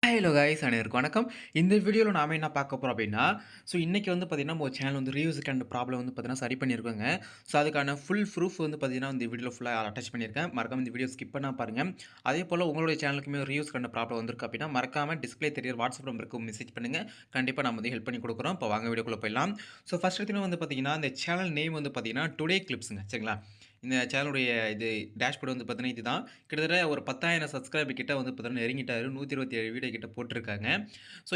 Hello guys அனைவருக்கும் வணக்கம். இந்த வீடியோல நாம என்ன பார்க்க போறோம் அப்டின்னா, இன்னைக்கு பார்த்தீங்கன்னா, நம்ம சேனல் ரிவ்யூஸ்க்கு அண்ட் ப்ராப்ளம் பார்த்தீங்கன்னா சரி பண்ணியிருக்கோங்க. அதுக்கான ஃபுல் ப்ரூஃப் பார்த்தீங்கன்னா, இந்த வீடியோல ஃபுல்லா அட்டாச் பண்ணியிருக்கேன். மறக்காம இந்த வீடியோ ஸ்கிப் பண்ணாம பாருங்க. அதேபோல உங்களுடைய சேனலுக்குமே ரிவ்யூஸ்க்கு அண்ட் ப்ராப்ளம் வந்திருக்கு அப்டின்னா, மறக்காம டிஸ்ப்ளே தெரியிற வாட்ஸ்அப் நம்பருக்கு மெசேஜ் பண்ணுங்க. கண்டிப்பா நம்ம ஹெல்ப் பண்ணி குடுக்குறோம். இப்போ வாங்க வீடியோக்குள்ள போயிடலாம். ஃபர்ஸ்ட் எடுத்தோனே பார்த்தீங்கன்னா, இந்த சேனல் நேம் பார்த்தீங்கன்னா, டுடே கிளிப்ஸ்ங்க. சரிங்களா? இந்த சேனலுடைய இது டேஷ்போர்ட் பார்த்தீங்கன்னா, இதுதான். கிட்டத்தட்ட ஒரு 10,000 சப்ஸ்கிரைபர் கிட்ட பார்த்தீங்கன்னா நெருங்கிட்டாரு. 127 வீடியோ கிட்ட போட்டுருக்காங்க.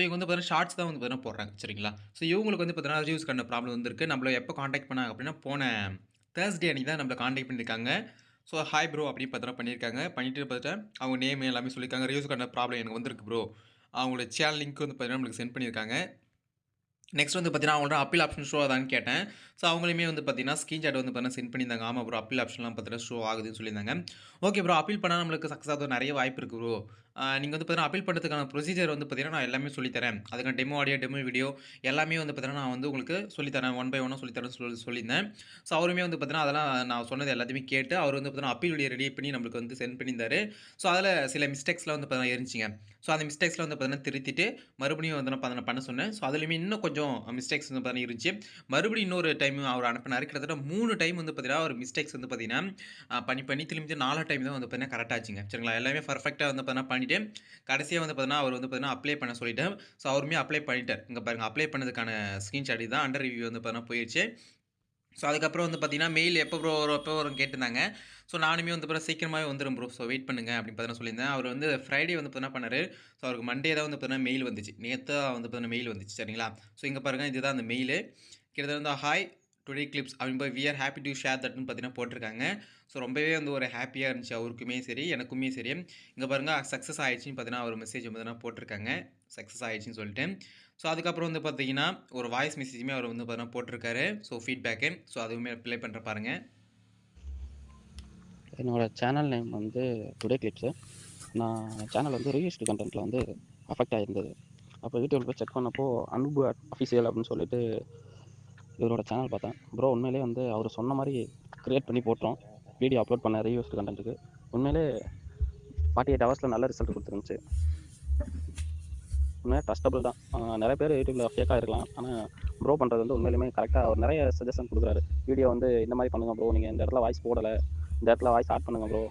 இவங்க பார்த்தீங்கன்னா, ஷார்ட்ஸ் தான் பார்த்தீங்கன்னா போடுறாங்க. சரிங்களா? இவங்களுக்கு பார்த்தீங்கன்னா, வியூஸ்க்கான ப்ராப்ளம் வந்திருக்கு. நம்மள எப்போ கான்டாக்ட் பண்ணாங்க அப்படின்னா, போன தேர்ஸ்டே அன்னைக்கு தான் நம்மள கான்டாக்ட் பண்ணியிருக்காங்க. ஹாய் ப்ரோ அப்படின்னு பார்த்தீங்கன்னா பண்ணியிருக்காங்க. பண்ணிட்டு பார்த்துட்டு அவங்க நேம் எல்லாமே சொல்லியிருக்காங்க. ரிவ்யூஸ்க்கான ப்ராப்ளம் எனக்கு வந்திருக்கு ப்ரோ. அவங்களோட சேனல் லிங்க் பார்த்தீங்கன்னா நம்மளுக்கு சென்ட் பண்ணியிருக்காங்க. நெக்ஸ்ட் பார்த்தீங்கன்னா, அவங்கள்ட்ட அப்பீல் ஆப்ஷன் ஷோ ஆகுதான்னு கேட்டேன். அவங்களுமே பார்த்தீங்கன்னா, ஸ்கிரீன்ஷாட் பார்த்தீங்கன்னா சென்ட் பண்ணியிருந்தாங்க. ஆமா ப்ரோ அப்பீல் ஆப்ஷன்லாம் பார்த்தீங்கன்னா ஷோ ஆகுதுன்னு சொல்லியிருந்தாங்க. ஓகே ப்ரோ அப்பீல் பண்ணா நம்மளுக்கு சக்ஸஸ் ஆக நெறைய வாய்ப்பு இருக்கு ப்ரோ. நீங்க பார்த்தீங்கன்னா, அப்பீல் பண்ணுறதுக்கான ப்ரொசீஜர் பார்த்தீங்கன்னா, நான் எல்லாமே சொல்லி தரேன். அதுக்கான டெமோ ஆடியோ, டெமோ வீடியோ எல்லாமே பார்த்தீங்கன்னா, நான் உங்களுக்கு சொல்லி தரேன். ஒன் பை ஒன்னா சொல்லி தரேன்னு சொல்லியிருந்தேன். அவருமே பார்த்தீங்கன்னா, அதெல்லாம் நான் சொன்னது எல்லாத்தையுமே கேட்டு அவர் பார்த்தீங்கன்னா, அப்பீல் வீடியோ ரெடி பண்ணி நம்மளுக்கு சென்ட் பண்ணியிருந்தாரு. அதில சில மிஸ்டேக்ஸ்லாம் பார்த்தீங்கன்னா இருந்துச்சுங்க. அந்த மிஸ்டேக்ஸ்லாம் பார்த்தீங்கன்னா திருத்திட்டு மறுபடியும் பண்ண சொன்னேன். அதிலயுமே இன்னும் கொஞ்சம் மிஸ்டேக்ஸ் பார்த்தீங்கன்னா இருந்துச்சு. மறுபடியும் இன்னொரு டைம் அவர் அனுப்புனாரு. கிட்டத்தட்ட 3 டைம் பார்த்தீங்கன்னா, ஒரு மிஸ்டேக்ஸ் பார்த்தீங்கன்னா, பண்ணி திரும்பி 4 டைம் தான் பார்த்தீங்கன்னா கரெக்ட் ஆச்சுங்க. சரிங்களா? எல்லாமே பெர்ஃபெக்ட்டா பார்த்தீங்கன்னா பண்ணிட்டு, கடைசியா பார்த்தீங்கன்னா, அவர் பார்த்தீங்கன்னா அப்ளை பண்ண சொல்லிட்டேன். அவருமே அப்ளை பண்ணிட்டார். இங்க பாருங்க அப்ளை பண்ணதுக்கான ஸ்கிரீன்ஷாட் இதுதான். அண்டர் ரிவ்யூ பார்த்தீங்கன்னா போயிருச்சு. அதுக்கப்புறம் பார்த்தீங்கன்னா, மெயில் எப்போ ப்ரோ வரும் எப்போ வரும்னு கேட்டிருந்தாங்க. நானுமே அப்புறம் சீக்கிரமாவே வந்துரும் ப்ரோ. வெயிட் பண்ணுங்க அப்படின்னு பார்த்தீங்கன்னா சொல்லியிருந்தேன். அவர் ஃப்ரைடே என்ன பண்ணாரு, அவருக்கு மண்டே தான் பார்த்தீங்கன்னா மெயில் வந்துச்சு. நேத்து தான் பார்த்தீங்கன்னா மெயில் வந்துச்சு. சரிங்களா? இங்க பாருங்க இதுதான் அந்த மெயிலு. கிட்டத்தட்ட ஹாய் டுடே கிளிப்ஸ் அப்படின்னு we are happy to share தட்ன்னு பார்த்தீங்கன்னா போட்டிருக்காங்க. ரொம்பவே ஒரு ஹேப்பியா இருந்துச்சு அவருக்குமே சரி, எனக்குமே சரி. இங்க பாருங்க சக்சஸ் ஆயிடுச்சுன்னு பார்த்தீங்கன்னா, ஒரு மெசேஜ் பார்த்தீங்கன்னா போட்டிருக்காங்க. சக்சஸ் ஆயிடுச்சுன்னு சொல்லிட்டு. அதுக்கப்புறம் பார்த்தீங்கன்னா, ஒரு வாய்ஸ் மெசேஜுமே அவர் பார்த்தீங்கன்னா போட்டிருக்காரு. ஃபீட்பேக்கு. அதுவுமே ப்ளே பண்றேன் பாருங்க. என்னோட சேனல் நேம் டுடே கிளிப்ஸு. நான் சேனல் ரிவ்யூஸ்டு கன்டென்ட்ல அஃபெக்ட் ஆயிருந்தது. அப்போ யூடியூப்ல போய் செக் பண்ணப்போ, அன்பு அஃபிஷியல் அப்படின்னு சொல்லிட்டு இவரோட சேனல் பார்த்தேன். ப்ரோ உண்மையிலேயே அவர் சொன்ன மாரி கிரியேட் பண்ணி போட்டோம். வீடியோ அப்லோட் பண்ண ரிவ்யூஸ்டு கன்டென்ட்டுக்கு. உண்மையிலே 48 ஹவர்ஸில நல்ல ரிசல்ட் குடுத்துருந்துச்சு. உண்மையா ட்ரஸ்டபிள் தான். நெறைய பேர் யூடியூப்ல ஃபேக்கா இருக்கலாம். ஆனா ப்ரோ பண்றது உண்மையிலுமே கரெக்ட்டா அவர் நெறைய சஜஷன் குடுக்குறாரு. வீடியோ இந்த மாரி பண்ணுங்க ப்ரோ. நீங்க இந்த இடத்துல வாய்ஸ் போடல. இந்த இடத்துல வாய்ஸ் ஆட் பண்ணுங்க ப்ரோ.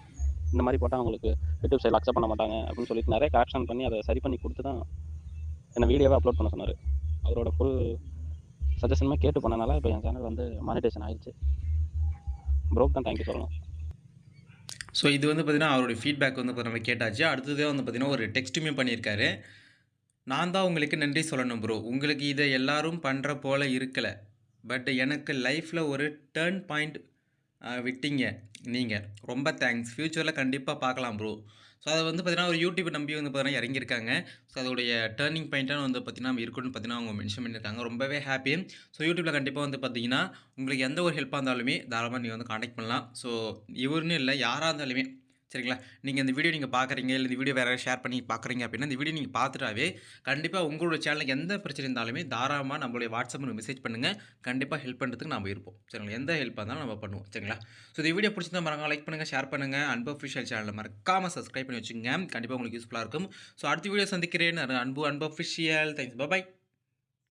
இந்த மாதிரி போட்டால் உங்களுக்கு யூடியூப் சைடில் அக்செப்ட் பண்ண மாட்டாங்க அப்படின்னு சொல்லிட்டு நிறைய கரெக்ஷன் பண்ணி அதை சரி பண்ணி கொடுத்து தான் என்னை வீடியோவை அப்லோட் பண்ண சொன்னார். அவரோட ஃபுல் சஜஷனுமே கேட்டு பண்ணனால இப்போ என் சேனல் மானிட்டேஷன் ஆயிடுச்சு. ப்ரோக்கு தான் தேங்க்யூ சொல்லணும். இது பார்த்தீங்கன்னா, அவருடைய ஃபீட்பேக் நம்ம கேட்டாச்சு. அடுத்ததே பார்த்தீங்கன்னா, ஒரு டெக்ஸ்ட்டுமே பண்ணியிருக்காரு. நான் தான் உங்களுக்கு நன்றி சொல்லணும் ப்ரோ. உங்களுக்கு இத எல்லாரும் பண்ற போல இருக்கல. பட் எனக்கு லைஃப்ல ஒரு டர்ன் பாயிண்ட் விட்டீங்க நீங்க. ரொம்ப தேங்க்ஸ். ஃபியூச்சர்ல கண்டிப்பா பார்க்கலாம் ப்ரோ. அத பார்த்தீங்கன்னா, ஒரு யூடியூப் நம்பி பார்த்தீங்கன்னா இறங்கியிருக்காங்க. அதோடைய டர்னிங் பாயிண்ட்டா பார்த்தீங்கன்னா இருக்குன்னு பார்த்தீங்கன்னா, அவங்க மென்ஷன் பண்ணியிருக்காங்க. ரொம்பவே ஹேப்பி. யூடியூப்ல கண்டிப்பா பார்த்தீங்கன்னா, உங்களுக்கு எந்த ஒரு ஹெல்ப்பா இருந்தாலுமே தாராளமா நீங்க கான்டாக்ட் பண்ணலாம். இவருன்னு இல்ல யாரா இருந்தாலுமே சரிங்களா? நீங்க இந்த வீடியோ பார்க்குறீங்க, இல்ல இந்த வீடியோ வேற யாராவது ஷேர் பண்ணி பார்க்குறீங்க அப்படின்னா, இந்த வீடியோ நீங்க பார்த்துட்டாவே, கண்டிப்பா உங்களோட சேனலுக்கு எந்த பிரச்சனை இருந்தாலுமே தாராளமா நம்மளுடைய வாட்ஸ்அப்ல மெசேஜ் பண்ணுங்க. கண்டிப்பா ஹெல்ப் பண்றதுக்கு நாம இருப்போம். சரிங்களா? எந்த ஹெல்ப்பா இருந்தாலும் நம்ம பண்ணுவோம். சரிங்களா? இந்த வீடியோ பிடிச்சிருந்தா மறக்காம லைக் பண்ணுங்க, ஷேர் பண்ணுங்க. அன்பு அஃபிஷியல் சேனல மறக்காம சப்ஸ்கிரைப் பண்ணி வச்சுக்கங்க. கண்டிப்பா உங்களுக்கு யூஸ்ஃபுல்லா இருக்கும். அடுத்த வீடியோ சந்திக்கிறேன். அன்பு அன்பு அஃபிஷியல். தேங்க்ஸ். பாய்.